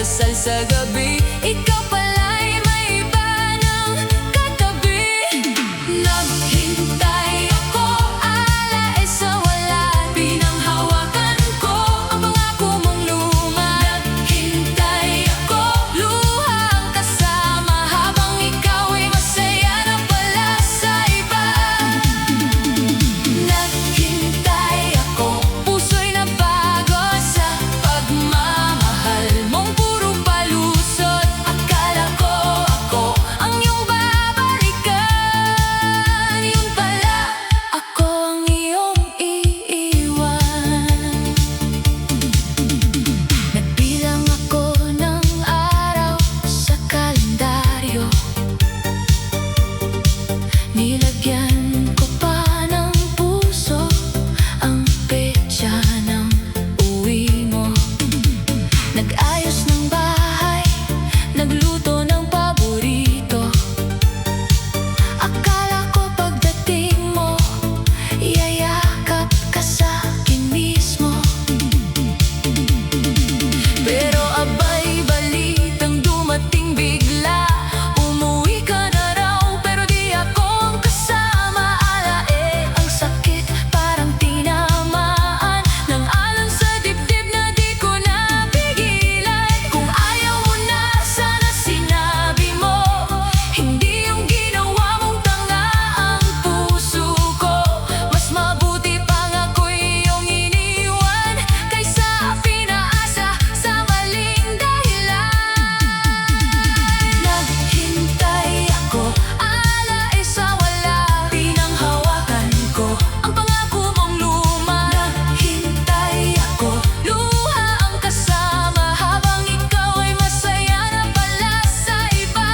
dasal sa gabi, ikaw pala'y may iba ng katabi. Naghintay ako, alae sa wala, pinanghawakan ko ang pangako mong luma. Naghintay ako, luhang kasama, habang ikaw ay masaya na pala sa iba. Naghintay ako, puso'y nabago sa pagmamahal mong puro palusot. Akala ko ako ang iyong babalikan, yun pala ako ang iyong iiwan. Nagbilang ako ng araw sa kalendaryo, nilagyan ko pa ng puso ang petsa ng uwi mo. Nag-ayos ng bahay, nagluto ng paborito. Akala ko pagdating mo, yayakap ka sa akin mismo. Pero abay, balitang dumating bigla, umuwi ka na raw pero di ako ang kasama. Alae, ang sakit parang tinamaan ng alon sa dibdib na di ko napigilan. Kung ayaw mo na, sana sinabi mo, hindi yung ginawa mong tanga ang puso ko. Mas mabuti pang ako'y iyong iniwan kaysa pinaasa sa maling dahilan. Naghintay ako, alae sa wala, pinanghawakan ko ang pangako mong luma. Naghintay ako, luha ang kasama, habang ikaw ay masaya na pala sa iba.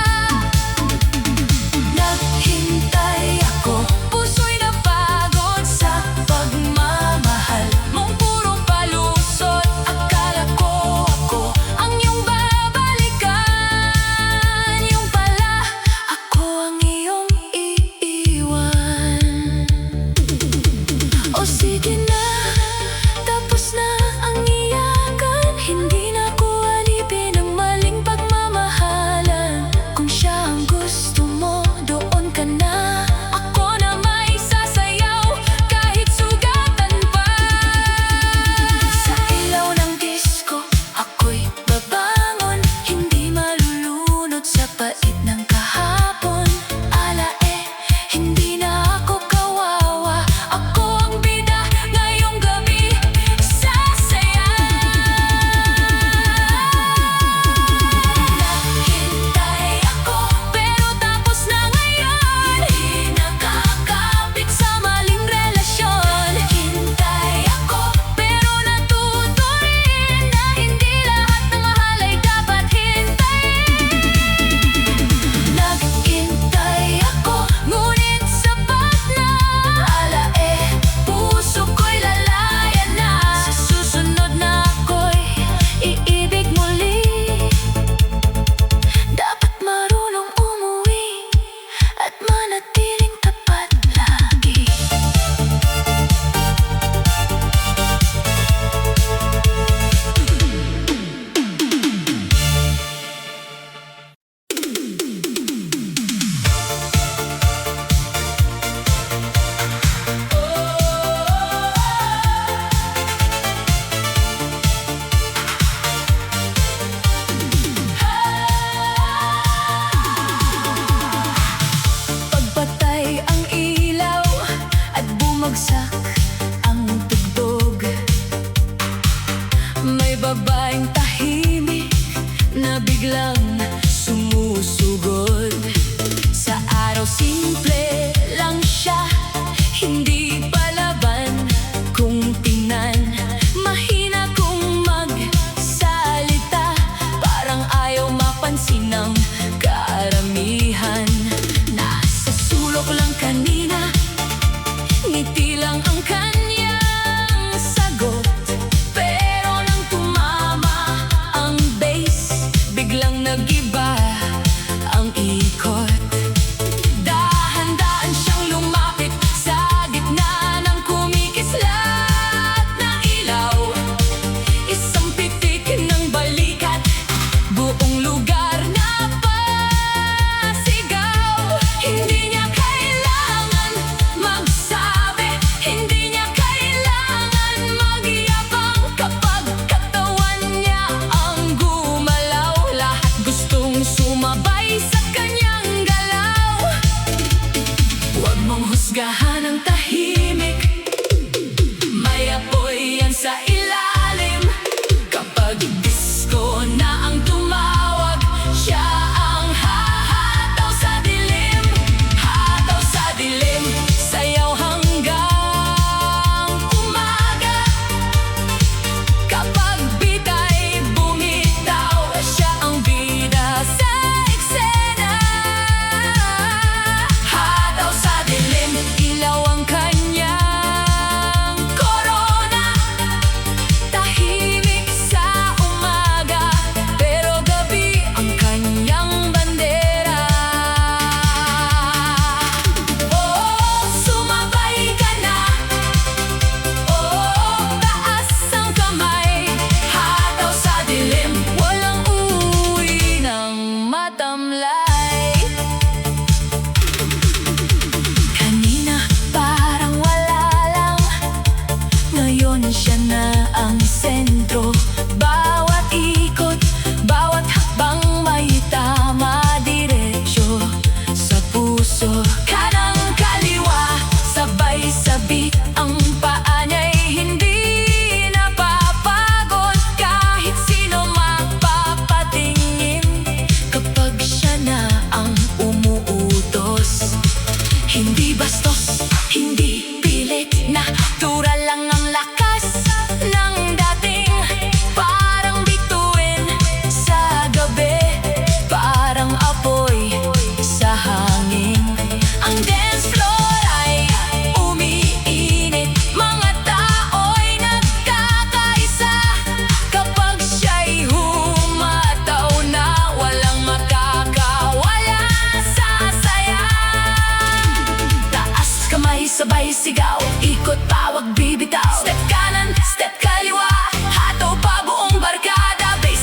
Naghintay ako, puso'y napagod sa pagmamahal mong puro palusot. Akala ko ako ang iyong babalikan, yung pala ako ang iyong iiwan. O sige na, tapos na ang iyakan, hindi na ko alipin ang maling pagmamahalan. Kung siya ang gusto mo, doon ka na. Ako na may sasayaw kahit sugatan pa. Sa ilaw ng disco, ako'y babangon, hindi malulunod sa pait ng kahapon. Alae, hindi na ako kawawa, ako ang bida ngayong gabi, sasaya. Naghintay ako, pero tapos na ngayon, hindi nakakapit sa maling relasyon. Naghintay ako, pero natuto rin na hindi lahat ng mahal ay dapat hintayin. Naghintay ako, ngunit sapat na. Alae, puso ko'y lalayan na. Sa susunod na ako'y iibig muli. Dapat marunong umuwi at manatiling tapat lagi. Pagpatay ang ilaw at bumagsak ang tugtog, may babaeng tahimik na biglang sumusugod. Sa araw simple lang siya, hindi palaban kung tingnan. Mahina kung magsalita, parang ayaw mapansin ng karamihan. Nasa sulok lang kanina, ngiti lang ang kanyang sagot. Pero nang tumama ang bass, biglang nag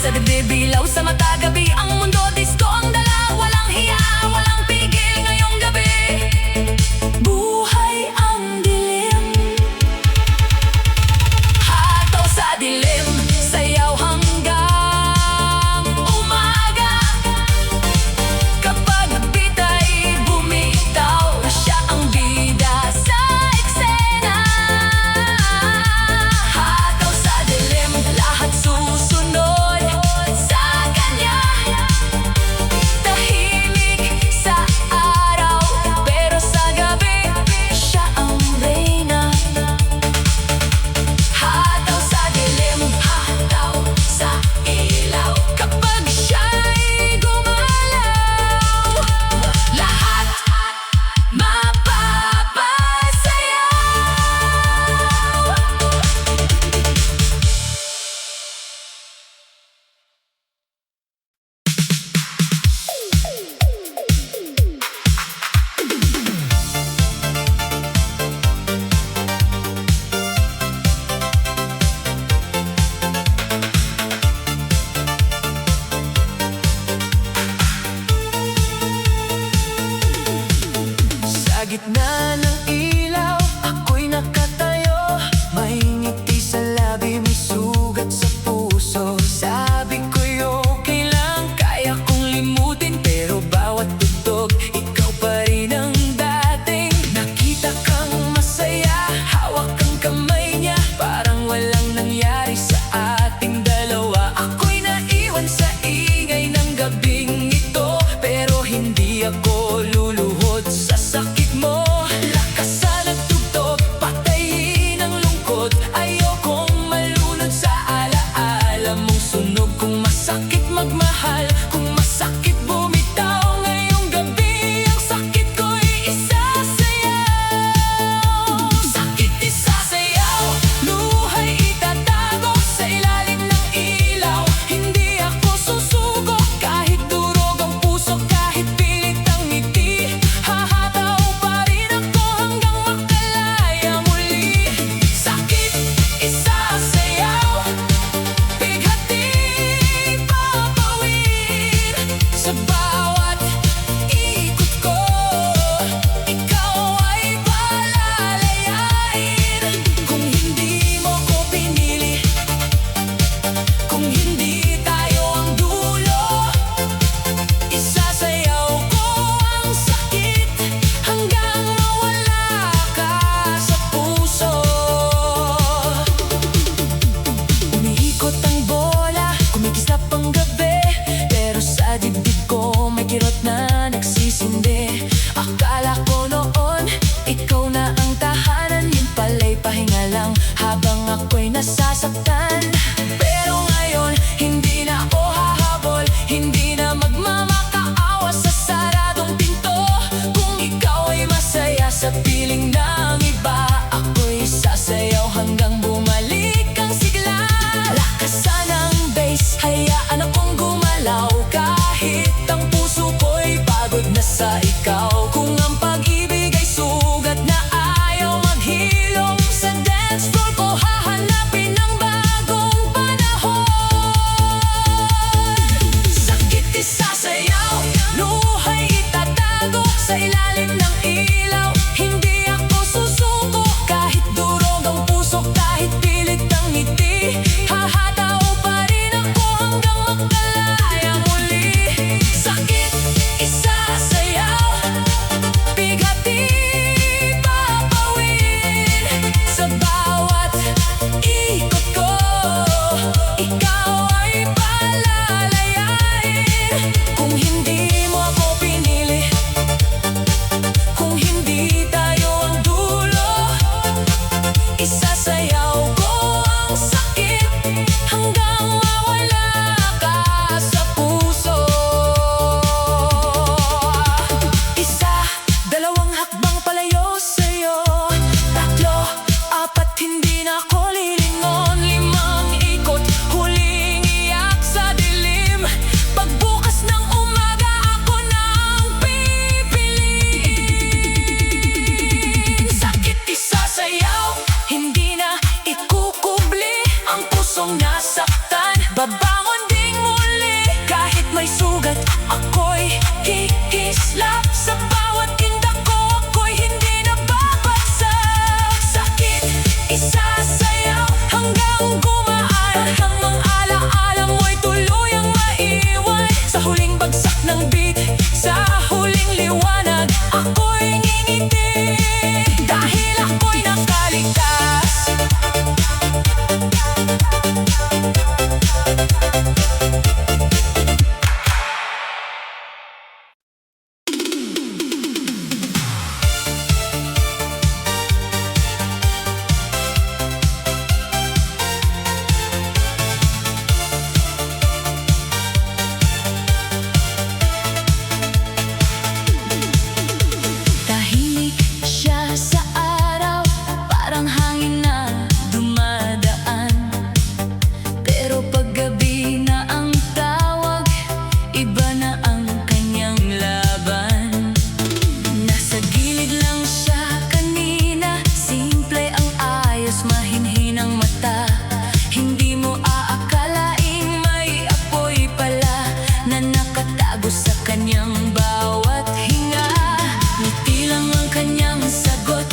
Sa dibdib ilaw sa mata gabi, ang mundo disco ang dala. Walang hiya, walang pigil ngayong gabi. Buhay ang dilim, hataw sa dilim, sayaw hanggang umaga. Kapag bitay bumitaw, siya ang bida sa eksena. Hataw sa dilim, lahat susunod sa kanya. Sa huling liwanag, ako'y ngingiti dahil ako'y nakaligtas. Tahimik siya sa araw, parang hangin na dumadaan. Pero paggabi na ang tawag, iba na ang kanyang laban. Nasa gilid lang siya kanina, simple ang ayos, mahinhin ang mata. Hindi mo aakalaing may apoy pala na nakatago sa kanyang bawat hinga. Ngiti lang ang kanyang sagot,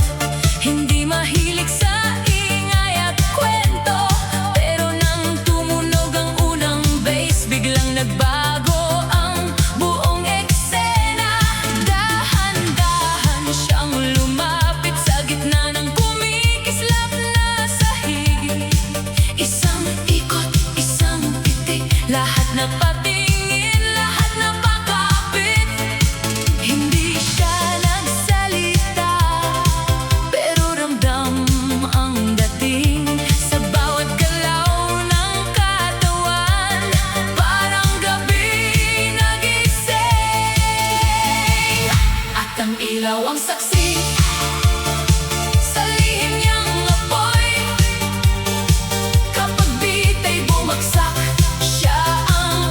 hindi mahilig sa ingay at kwento. Pero nang tumunog ang unang bass, biglang nagbago ang buong eksena. Dahan-dahan siyang lumapit sa gitna ng kumikislap na sahig. Isang ikot, isang pitik, lahat napatingin, lahat napakapit. Hindi siya nagsalita, pero ramdam ang dating sa bawat galaw ng katawan. Parang gabi nagising, at ang ilaw ang saksi sa lihim niyang apoy. Kapag bita'y bumagsak, siya ang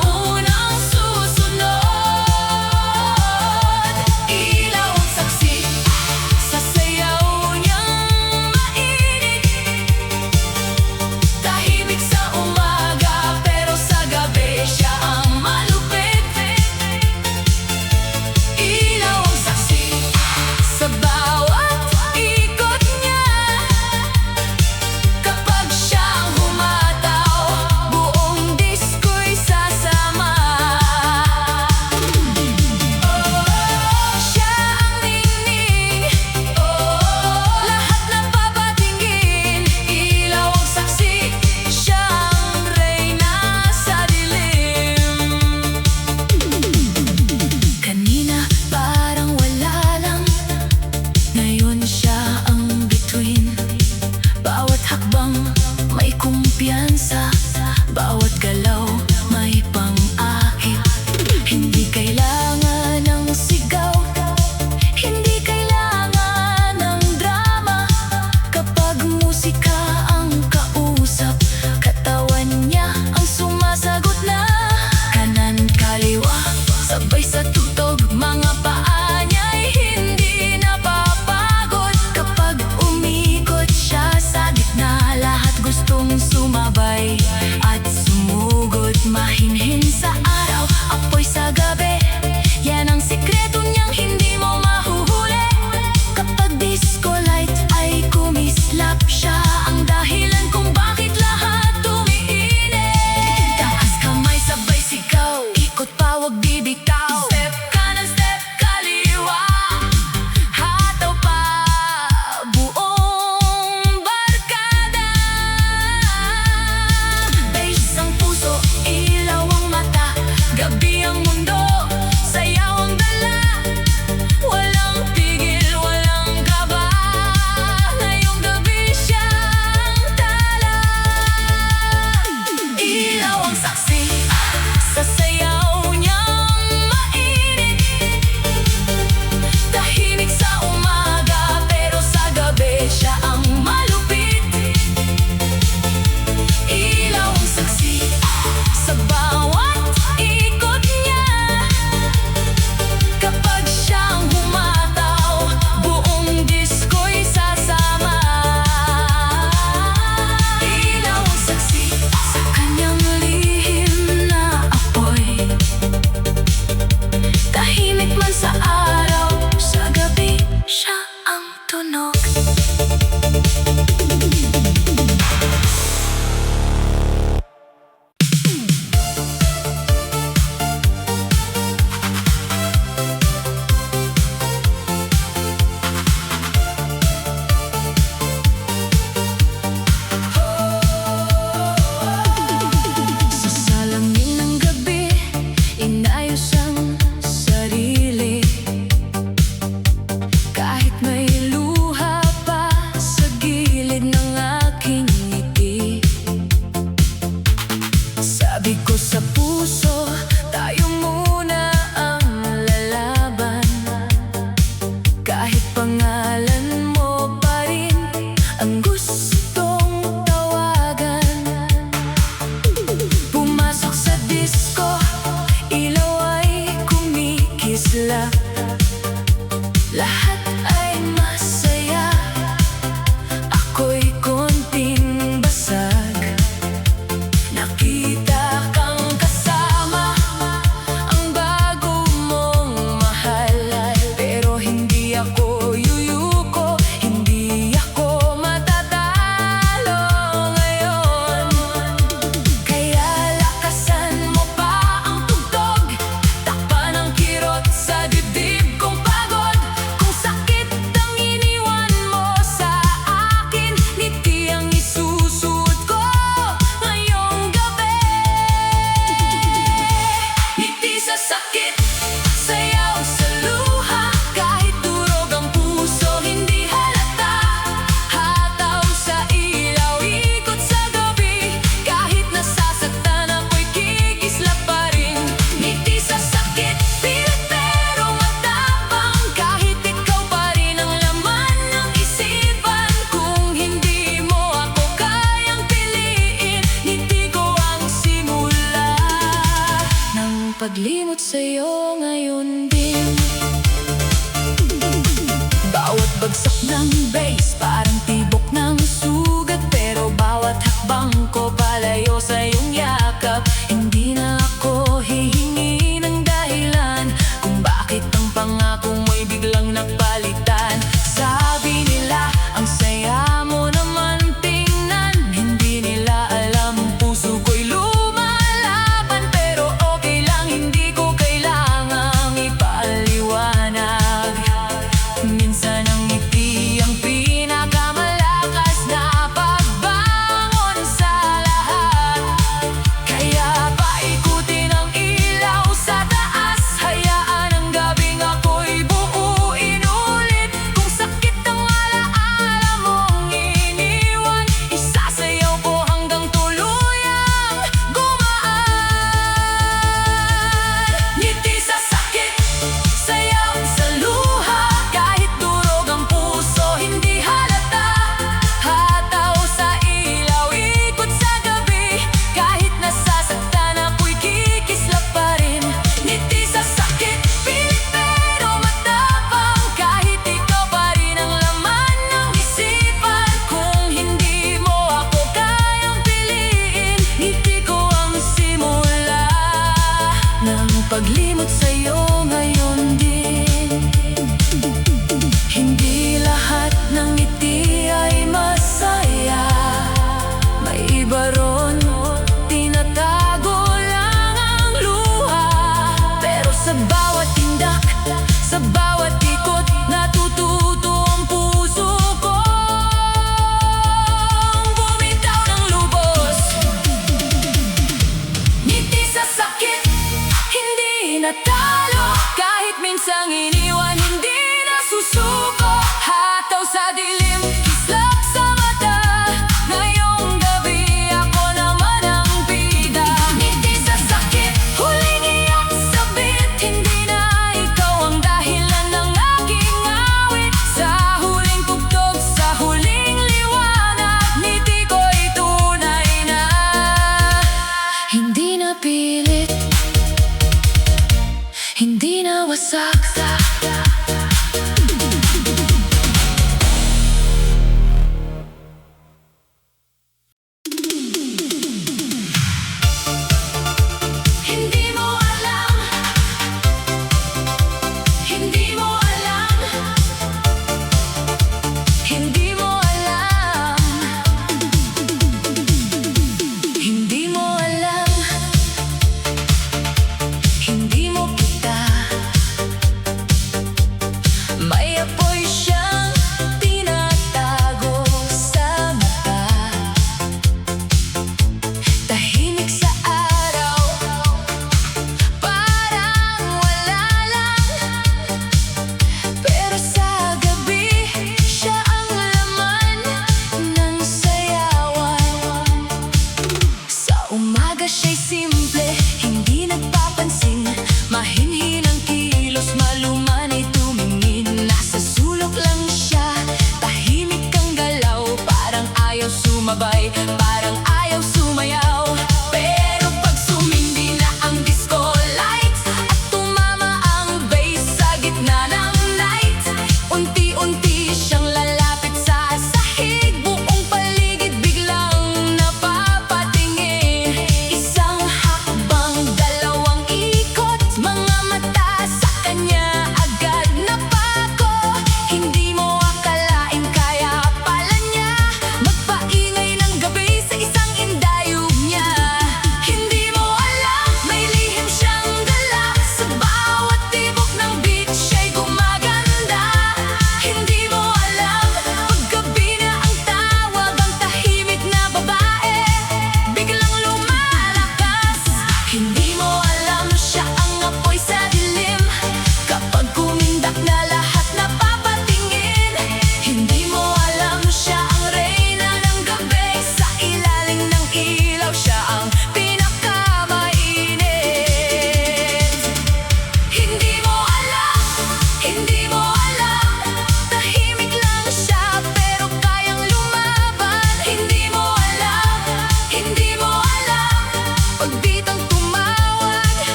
sakit, sayaw sa luha. Kahit durog ang puso, hindi halata. Hataw sa ilaw, ikot sa gabi. Kahit nasasaktan ako'y kikislap pa rin. Ngiti sa sakit, pilit pero matapang. Kahit ikaw pa rin ang laman ng isipan. Kung hindi mo ako kayang piliin, ngiti ko ang simula ng paglimot sa'yo ngayon din. Bawat bagsak ng bass parang tibok ng sugat. Pero bawat hakbang ko palayo sa iyong yakap. Hindi na ako hihingi ng dahilan kung bakit ang pangako mo'y biglang napalitan. Sabi nila ang saya mo naman tingnan. Hindi nila alam ang puso ko'y lumalaban. Pero okay lang, hindi ko kailangang ipaliwanag. Minsan ang ngiti ang pinakamalakas na pagbangon sa lahat. Kaya paikutin ang ilaw sa taas. Hayaan ang gabing ako'y buuin ulit. Kung sakit ang alaala mong iniwan, isasayaw ko hanggang tuluyang gumaan. Ngiti sa sakit, sayaw sa luha. Kahit durog ang puso, hindi halata. Hataw sa ilaw, ikot sa gabi. Kahit nasasaktan ako'y kikislap pa rin. Ngiti sa sakit, pilit pero matapang. Kahit ikaw pa rin ang laman ng isipan. Kung hindi mo ako kayang piliin, ngiti ko ang simula ng paglimot sa'yo ngayon din. Hindi lahat ng ngiti ay masaya. May iba ron, tinatago lang ang luha. Pero sa bawat tindak, sa bawat ikot, natututo ang puso ko bumitaw ng lubos. Ngiti sa sakit, hindi natalo. Kahit minsang iniwan, hindi nasusuko. Hataw sa dilim, kislap sa mata. Ngayong gabi, ako naman ang bida. Ngiti sa sakit, huling iyak sabit. Hindi na ikaw ang dahilan ng aking awit. Sa huling tugtog, sa huling liwanag, ngiti ko'y tunay na. Hindi na pilit, hindi na wasak. Hindi mo alam, hindi mo alam, hindi mo alam, hindi mo alam, hindi mo kita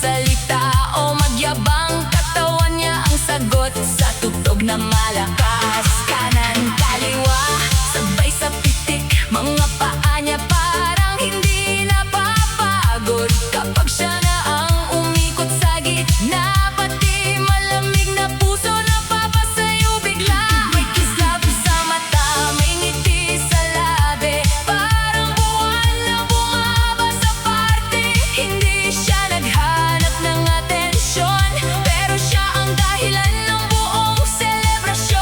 magsalita o magyabang, katawan niya ang sagot sa tugtog na malakas. Kanan, kaliwa, sabay sa pitik, mga paa niya parang hindi napapagod. Kapag siya na ang umikot sa gitna, pati malamig na puso napapasayo bigla. May kislap sa mata, may ngiti sa labi, parang buwan na bumaba sa party. Hindi siya naghanap ng atensyon, pero siya ang dahilan ng buong selebrasyon.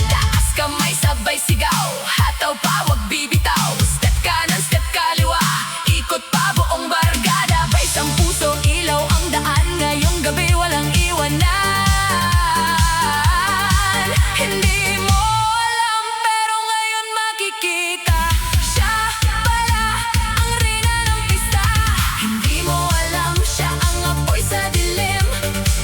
Taas kamay, sabay sigaw, hataw pa, wag bibitaw. Step kanan, step kaliwa, ikot pa buong barkada. Baysang puso, ilaw ang daan, ngayong gabi walang iwanan. Hindi mo alam, pero ngayon makikita, siya pala ang reyna ng pista. Hindi mo alam, siya ang apoy sa dilim,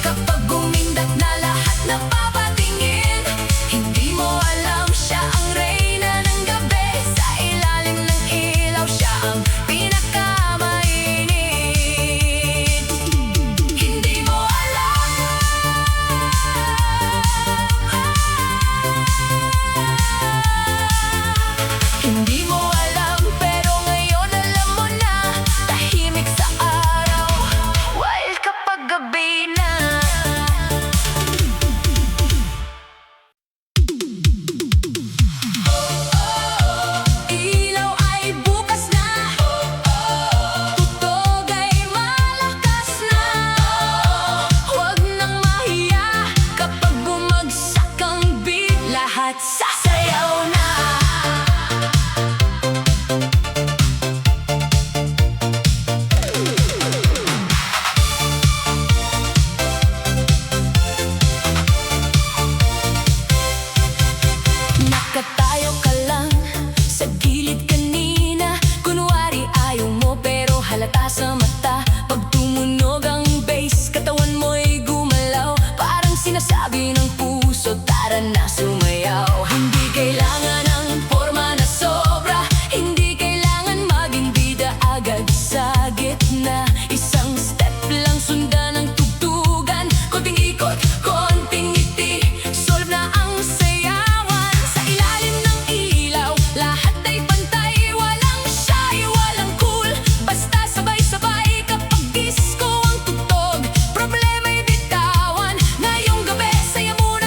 kapag gumindat na lahat napapatingin. Hindi mo alam, siya ang reyna ng gabi, sa ilalim ng ilaw siya ang pinakamainit. Hindi mo alam, hindi mo alam, pero ngayon alam mo na. Tahimik sa araw, wild kapag gabi na. Ilaw ay bukas na, tugtog ay malakas na. Huwag nang mahiya kapag bumagsak ang beat, lahat sasayaw na. Nakatayo ka lang sa gilid kanina, kunwari ayaw mo pero halata sa mata. Pag tumunog ang bass, katawan mo'y gumalaw, parang sinasabi ng puso, tara na sumayaw. Hindi kailangan ng forma na sobra, hindi kailangan maging bida agad sa gitna. Isang step lang, sundan ang tugtugan, konting ikot, konting ngiti, solve na ang sayawan. Sa ilalim ng ilaw, lahat ay pantay, walang shy, walang cool, basta sabay-sabay kapag disco ang tugtog. Problema'y bitawan, ngayong gabi saya muna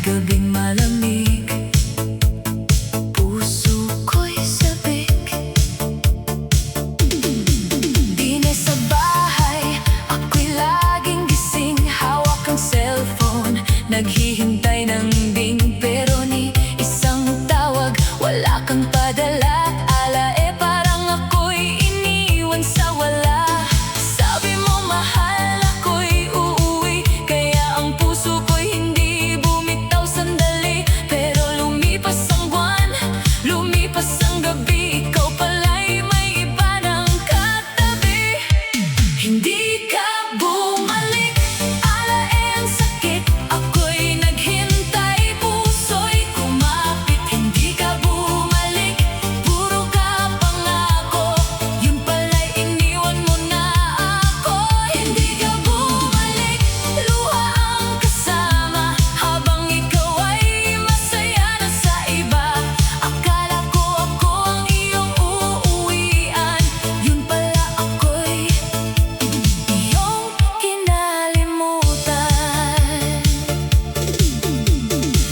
gabing malamig, puso ko'y sabik. Di na sa bahay, ako'y laging gising, hawak ang cellphone, naghihintay ng ding. Pero ni isang tawag, wala kang padala. Ala parang ako'y iniwan sa wala. Sabi mo mahal, ako'y uuwi, kaya ang puso ko'y hindi bumitaw sandali. Pero lumipas ang buwan, lumipas ang gabi, ikaw pala'y may iba ng katabi. Hindi ka bumalik, ala ang sakit, ako'y naghintay, puso'y kumapit. Hindi ka bumalik, puro ka pangako, yun pala'y iniwan mo na ako. Hindi ka bumalik, luha ang kasama, habang ikaw ay masaya na sa iba. Akala ko ako ang iyong uuwian, yun pala ako'y iyong kinalimutan.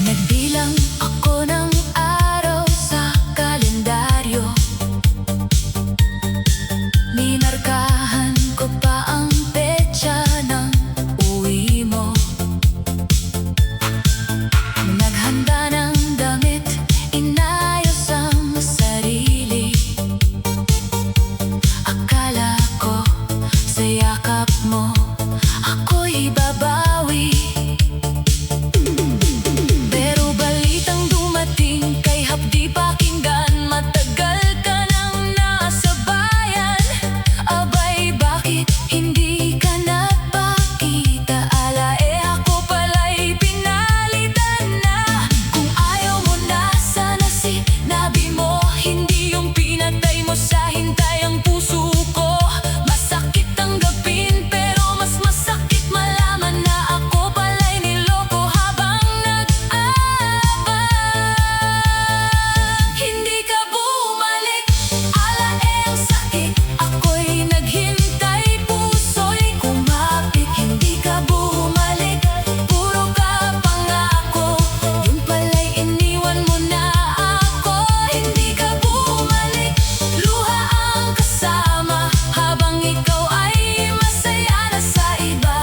Nagbilang ako ng araw sa kalendaryo, minarkahan ko pa ang petsa ng uwi mo. Naghanda ng damit, inayos ang sarili. Akala ko sa yakap mo ako'y babawi. Pero balitang dumating kay hapdi pakinggan, matagal ka nang nasa bayan. Abay bakit hindi ka nagpakita? Ala ako pala'y pinalitan na. Kung ayaw mo na sana sinabi mo, hindi yung pinatay mo sa hintay ang puso ko. Masakit tanggapin pero mas masakit malaman na ako pala'y niloko habang nag-aabang. Hindi ka bumalik, ala ang sakit, ako'y naghintay, puso'y kumapit. Hindi ka bumalik, puro ka pangako, yun pala'y iniwan mo na ako. Hindi ka bumalik, luha ang kasama, habang ikaw ay masaya na sa iba.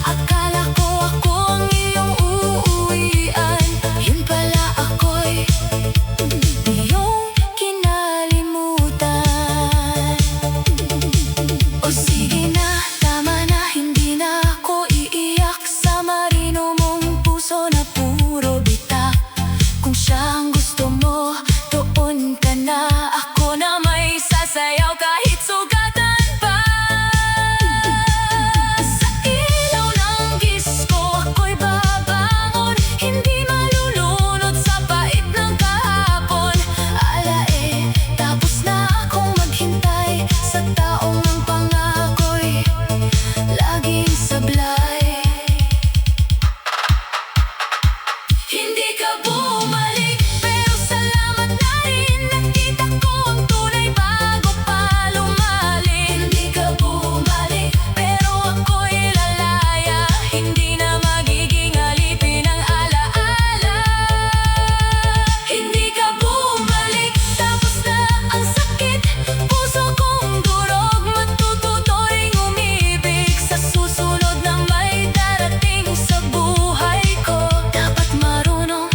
Akala ko ako ang iyong uuwian, yun pala ako'y iyong kinalimutan. O sige na, tama na, hindi na ako iiyak sa marino mong puso na puro bitak. Kung siya ang gusto mo, doon ka na. Ako na may sasayaw kahit sugatan pa. Sa ilaw ng kiss ko ako'y babangon, hindi malulunod sa pait ng kahapon. Ala tapos na akong maghintay sa taong ang pangako'y laging sablay. Hindi ka bumalik, pero salamat na rin, nakita ko ang tunay bago pa lumalim. Hindi ka bumalik, pero ako'y lalaya, hindi na magiging alipin ang alaala. Hindi ka bumalik, tapos na ang sakit, puso kong durog, matututo ring umibig sa susunod na may darating sa buhay ko. Dapat marunong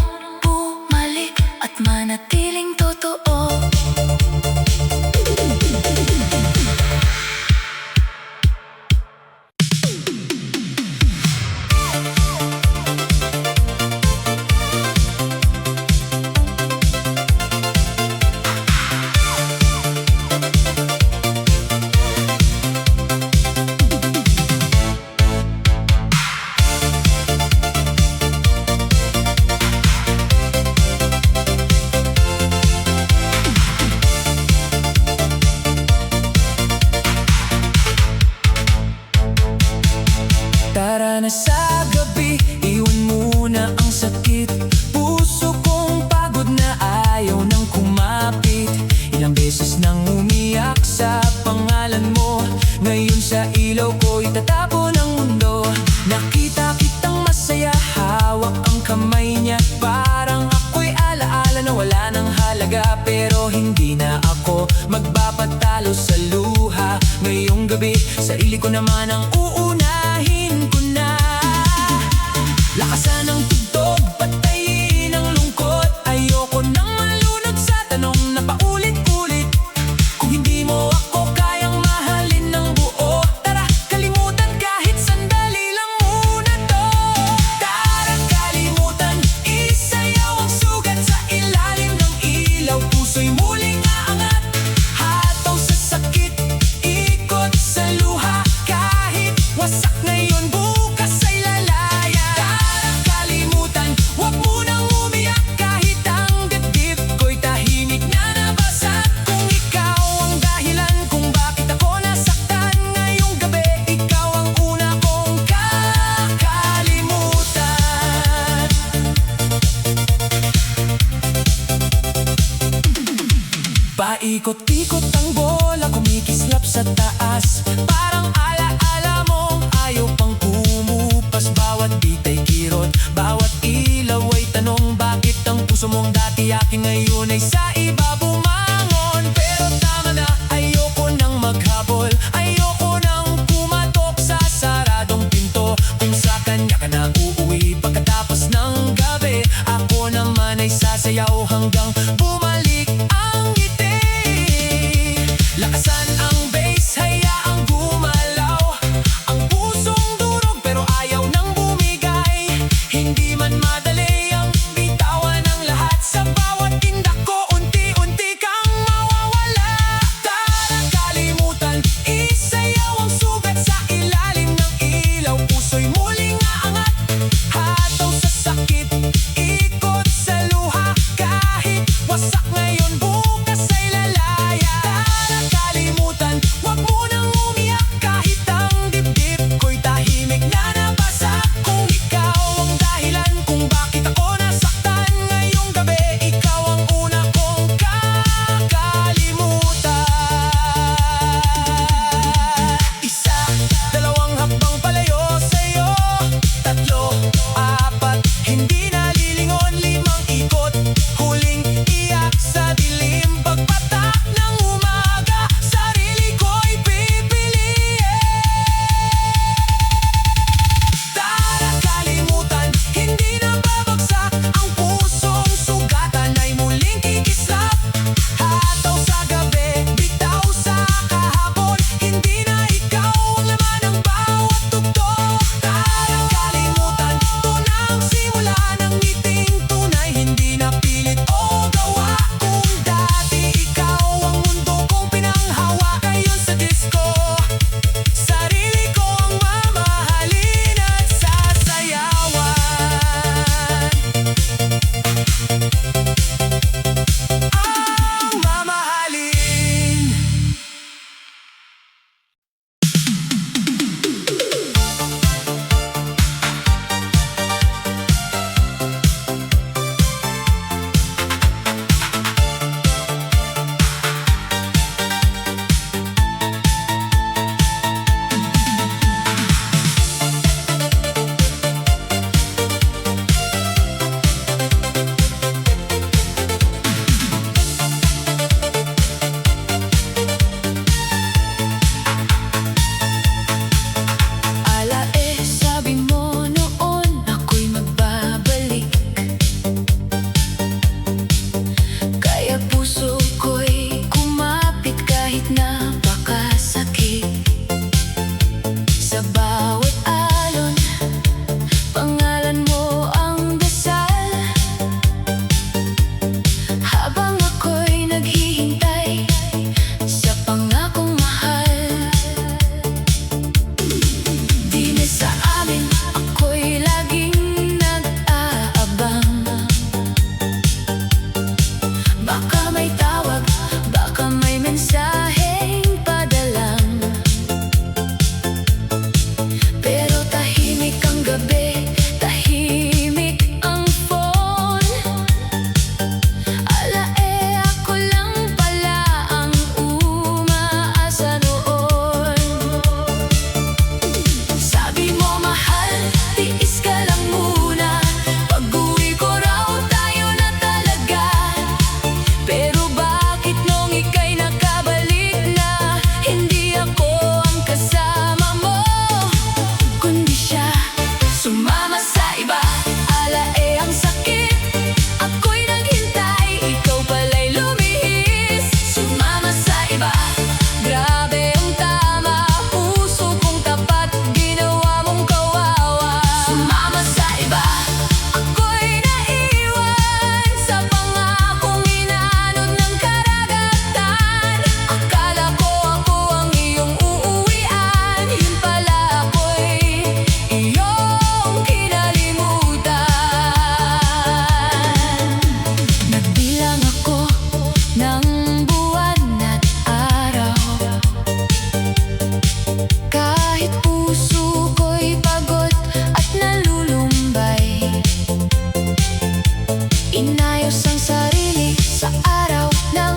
ko naman ang uunahin ko na. Lakasan ang tugtog, patayin ang lungkot. Ayoko nang malunod sa tanong na paulit-ulit. Kung hindi mo ako kayang mahalin ng buo, tara, kalimutan kahit sandali lang muna to. Tara, kalimutan, isayaw ang sugat sa ilalim ng ilaw. Puso'y muling aangat, hataw sa sakit, ikot sa luha. Kahit wasak ngayon, bukas ay lalaya. Tara, kalimutan, huwag munang umiyak. Kahit ang dibdib ko'y tahimik na nabasa. Kung ikaw ang dahilan kung bakit ako nasaktan ngayong gabi, ikaw ang una kong kakalimutan. Paikot-ikot ang bola, kumikislap sa taas. Parang ala-ala mo, ayaw pang pumupas. Bawat bita'y kirot, bawat ilaw ay tanong. Bakit ang puso mong dati akin ngayon ay sa iba bumangon? Pero tama na, ayoko nang maghabol. Ayoko nang kumatok sa saradong pinto. Kung sa kanya ka na uuwi pagkatapos ng gabi, ako naman ay sasayaw hanggang bumalik ang ngiti. Lakasan ang bass, hayaang gumalaw. Ang pusong durog pero ayaw nang bumigay. Hindi man madali ang bitawan ng lahat. Sa bawat tindak ko, unti-unti kang mawawala. Tara, kalimutan, isayaw ang sugat sa ilalim ng ilaw. Puso'y muling aangat, hataw sa sakit, ikot sa luha. Kahit Inayos ang sarili sa araw ng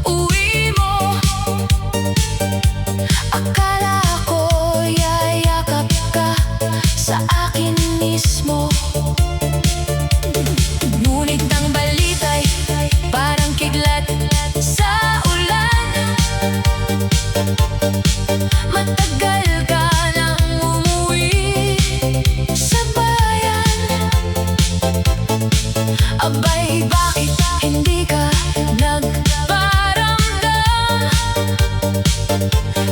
uwi mo. Akala ko yayakap ka sa akin mismo. Ngunit ang balita'y parang kidlat sa ulan. Matagal ka nang umuwi sa bayan. Abay, bakit hindi ka nagparamdam?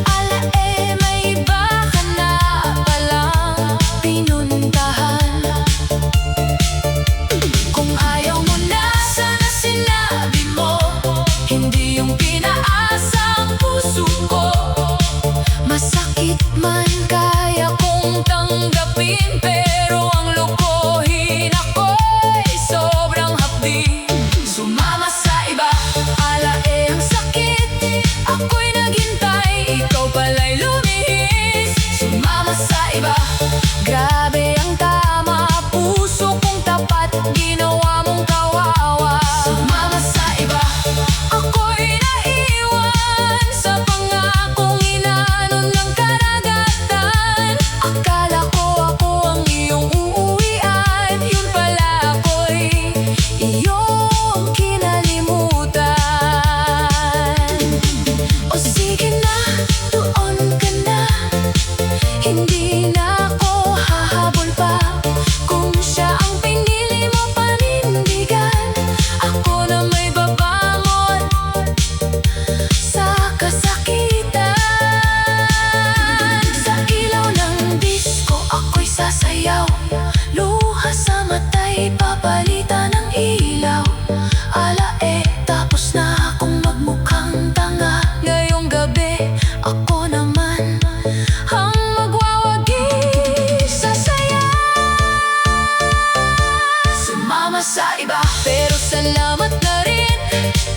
Ala may iba ka na palang pinuntahan. Kung ayaw mo na, sana sinabi mo. Hindi yung pinaasang puso ko. Masakit man kaya kong tanggapin, pero ang lokohin ako'y sobrang hapdi. Sumama sa iba, ala ang sakit. Ako'y naghintay, ikaw pala'y lumihis. Sumama sa iba, grabe ang tama. Puso kong tapat, ginawa mong kawawa. Sumama sa iba, ako'y naiwan sa pangakong inanon ng karagatan. Akala ko ako ang iyong uuwian, yun pala ako'y iyong kinalimutan. O sige na, doon ka na. Hindi na ako hahabol pa. Kung siya ang pinili mo panindigan, ako na may babangon sa kasakitan. Sa ilaw ng disco ako'y sasayaw. Luha sa mata'y papalitan ng ilaw. Ala tapos na akong magmukhang tanga. Ngayong gabi ako naman ang magwawagi sa saya. Sumama sa iba, pero salamat na rin.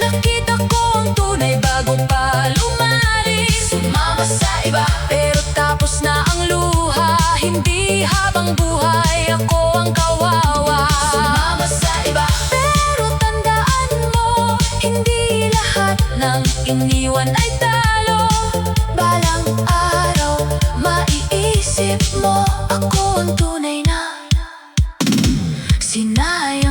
Nakita ko ang tunay bago pa lumalis. Sumama sa iba, pero tapos na ang luha. Hindi habang buhay ako ang kawawa. Sumama sa iba, pero tandaan mo, hindi lahat ng iniwan ay talo. Balang araw, maiisip mo, ako ang tunay na sinayang.